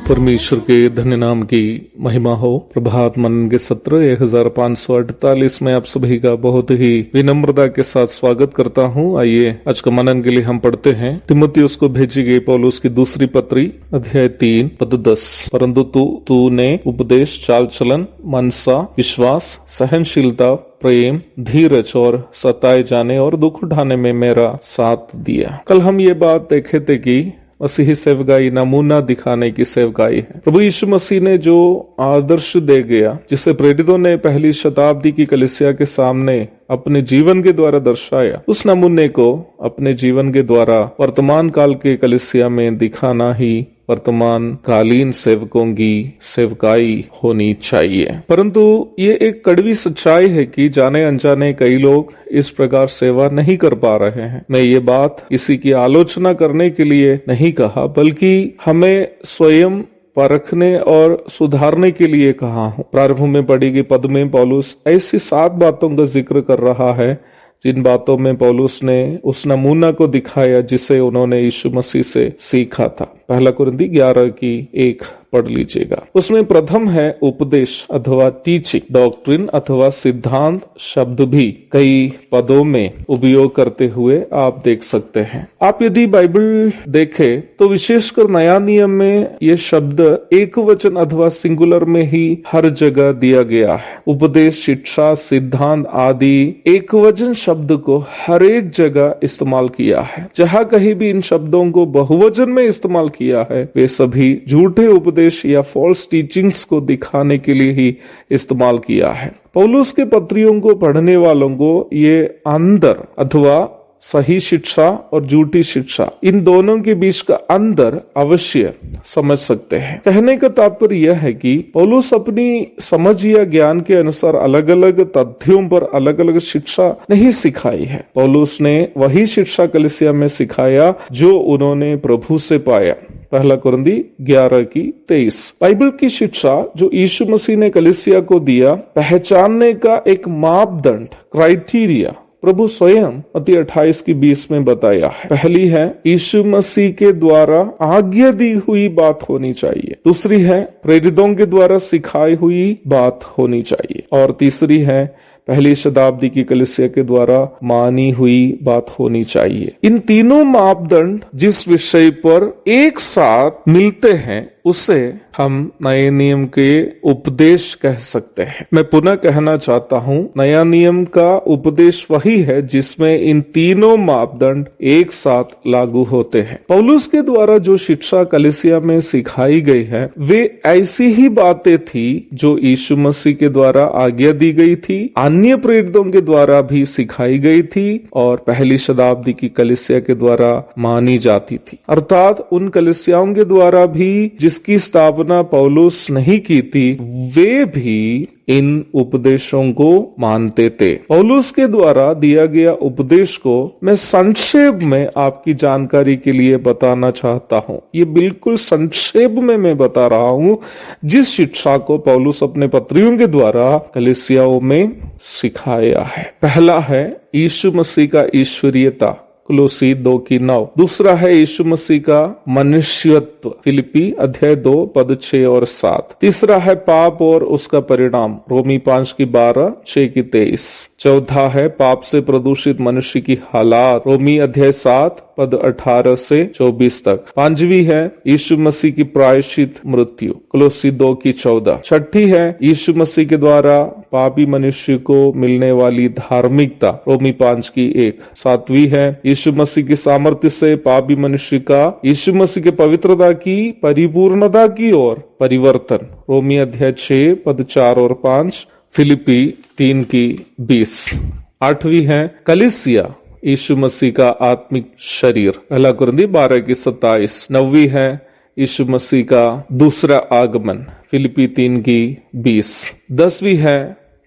परमेश्वर के धन्य नाम की महिमा हो। प्रभात मनन के सत्र 1548 में आप सभी का बहुत ही विनम्रता के साथ स्वागत करता हूं। आइए आज का मनन के लिए हम पढ़ते हैं तीमुथियुस को भेजी गई पौलुस की दूसरी पत्री अध्याय 3 पद 10। परंतु तूने उपदेश, चाल चलन, मनसा, विश्वास, सहनशीलता, प्रेम, धीरज और सताए जाने और दुख उठाने में मेरा साथ दिया। कल हम ये बात देखे थे कि मसीही सेवकाई नमूना दिखाने की सेवकाई है। प्रभु यीशु मसीह ने जो आदर्श दे गया, जिसे प्रेरितों ने पहली शताब्दी की कलीसिया के सामने अपने जीवन के द्वारा दर्शाया, उस नमूने को अपने जीवन के द्वारा वर्तमान काल के कलीसिया में दिखाना ही वर्तमान कालीन सेवकों की सेवकाई होनी चाहिए। परंतु ये एक कड़वी सच्चाई है कि जाने अनजाने कई लोग इस प्रकार सेवा नहीं कर पा रहे हैं। मैं ये बात किसी की आलोचना करने के लिए नहीं कहा, बल्कि हमें स्वयं परखने और सुधारने के लिए कहा हूं। प्रारंभ में पढ़ी गई पद में पौलुस ऐसी 7 बातों का जिक्र कर रहा है जिन बातों में पौलुस ने उस नमूना को दिखाया जिसे उन्होंने यीशु मसीह से सीखा था। पहला कुरिन्थी 11:1 पढ़ लीजिएगा। उसमें प्रथम है उपदेश अथवा टीचिंग, डॉक्ट्रिन अथवा सिद्धांत शब्द भी कई पदों में उपयोग करते हुए आप देख सकते हैं। आप यदि बाइबल देखें तो विशेषकर नया नियम में ये शब्द एक वचन अथवा सिंगुलर में ही हर जगह दिया गया है। उपदेश, शिक्षा, सिद्धांत आदि एक वचन शब्द को हर एक जगह इस्तेमाल किया है। जहाँ कहीं भी इन शब्दों को बहुवचन में इस्तेमाल किया है, वे सभी झूठे उपदेश या फॉल्स टीचिंग्स को दिखाने के लिए ही इस्तेमाल किया है। पौलुस के पत्रियों को पढ़ने वालों को ये अंदर अथवा सही शिक्षा और झूठी शिक्षा, इन दोनों के बीच का अंदर अवश्य समझ सकते हैं। कहने का तात्पर्य यह है कि पौलुस अपनी समझ या ज्ञान के अनुसार अलग अलग तथ्यों पर अलग अलग शिक्षा नहीं सिखाई है। पौलुस ने वही शिक्षा कलीसिया में सिखाया जो उन्होंने प्रभु से पाया। पहला कुरिन्थी 11:23। बाइबल की शिक्षा जो यीशु मसीह ने कलीसिया को दिया, पहचानने का एक मापदंड, क्राइटेरिया प्रभु स्वयं मत्ती 28:20 में बताया है। पहली है यीशु मसीह के द्वारा आज्ञा दी हुई बात होनी चाहिए। दूसरी है प्रेरितों के द्वारा सिखाई हुई बात होनी चाहिए। और तीसरी है पहली शताब्दी की कलीसिया के द्वारा मानी हुई बात होनी चाहिए। इन तीनों मापदंड जिस विषय पर एक साथ मिलते हैं उसे हम नए नियम के उपदेश कह सकते हैं। मैं पुनः कहना चाहता हूं, नया नियम का उपदेश वही है जिसमें इन तीनों मापदंड एक साथ लागू होते हैं। पौलुस के द्वारा जो शिक्षा कलीसिया में सिखाई गई है, वे ऐसी ही बातें थी जो यीशु मसीह के द्वारा आज्ञा दी गई थी, अन्य प्रेरितों के द्वारा भी सिखाई गई थी और पहली शताब्दी की कलीसिया के द्वारा मानी जाती थी। अर्थात उन कलीसियाओं के द्वारा भी जिसकी स्थापना पौलुस नहीं की थी, वे भी इन उपदेशों को मानते थे। पौलुस के द्वारा दिया गया उपदेश को मैं संक्षेप में आपकी जानकारी के लिए बताना चाहता हूँ। ये बिल्कुल संक्षेप में मैं बता रहा हूँ जिस शिक्षा को पौलुस अपने पत्रियों के द्वारा कलीसियाओं में सिखाया है। पहला है यीशु मसीह का ईश्वरीयता, कुलोसी 2:9। दूसरा है यीशु मसीह का मनुष्यत्व, फिलिपी अध्याय 2 पद 6 और 7। तीसरा है पाप और उसका परिणाम, रोमी 5:12, 6:23। चौथा है पाप से प्रदूषित मनुष्य की हालात, रोमी अध्याय 7 पद 18 से 24 तक। पांचवी है यीशु मसीह की प्रायश्चित मृत्यु, कुलोसी 2:14। छठी है यीशु मसीह के द्वारा पापी मनुष्य को मिलने वाली धार्मिकता, रोमी 5:1। सातवीं है यीशु मसीह की सामर्थ्य से पापी मनुष्य का यीशु मसीह के पवित्रता की परिपूर्णता की ओर परिवर्तन, रोमी अध्याय 6 पद 4 और 5, फिलिपी 3:20। आठवीं है कलीसिया, यीशु मसीह का आत्मिक शरीर, पहला कुरिन्थी 12:27। नौवीं है यीशु मसीह का दूसरा आगमन, फिलिपी 3:20। 10वीं है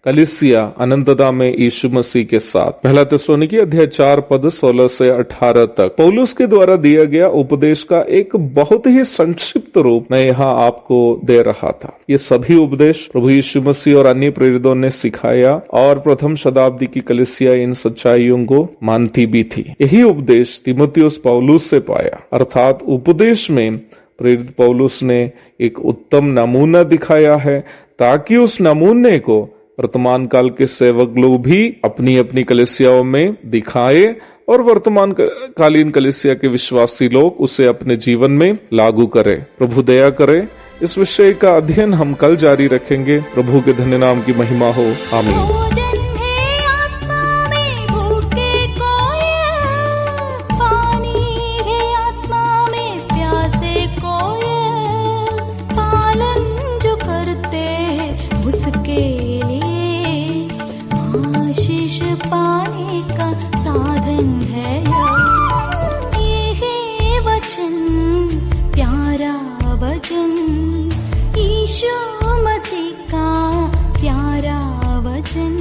कलीसिया अनंतता में यीशु मसीह के साथ, पहला थिस्सलुनीकी अध्याय 4 पद 16 से 18 तक। पौलुस के द्वारा दिया गया उपदेश का एक बहुत ही संक्षिप्त रूप मैं यहाँ आपको दे रहा था। ये सभी उपदेश प्रभु यीशु मसीह और अन्य प्रेरितों ने सिखाया और प्रथम शताब्दी की कलीसिया इन सच्चाइयों को मानती भी थी। यही उपदेश तीमुथियुस पौलुस से पाया, अर्थात उपदेश में प्रेरित पौलुस ने एक उत्तम नमूना दिखाया है, ताकि उस नमूने को वर्तमान काल के सेवक लोग भी अपनी अपनी कलीसियाओं में दिखाए और वर्तमान कालीन कलीसिया के विश्वासी लोग उसे अपने जीवन में लागू करें। प्रभु दया करे। इस विषय का अध्ययन हम कल जारी रखेंगे। प्रभु के धन्य नाम की महिमा हो। आमीन। पाने का साधन है ये वचन, प्यारा वचन, यीशु मसीह का प्यारा वचन।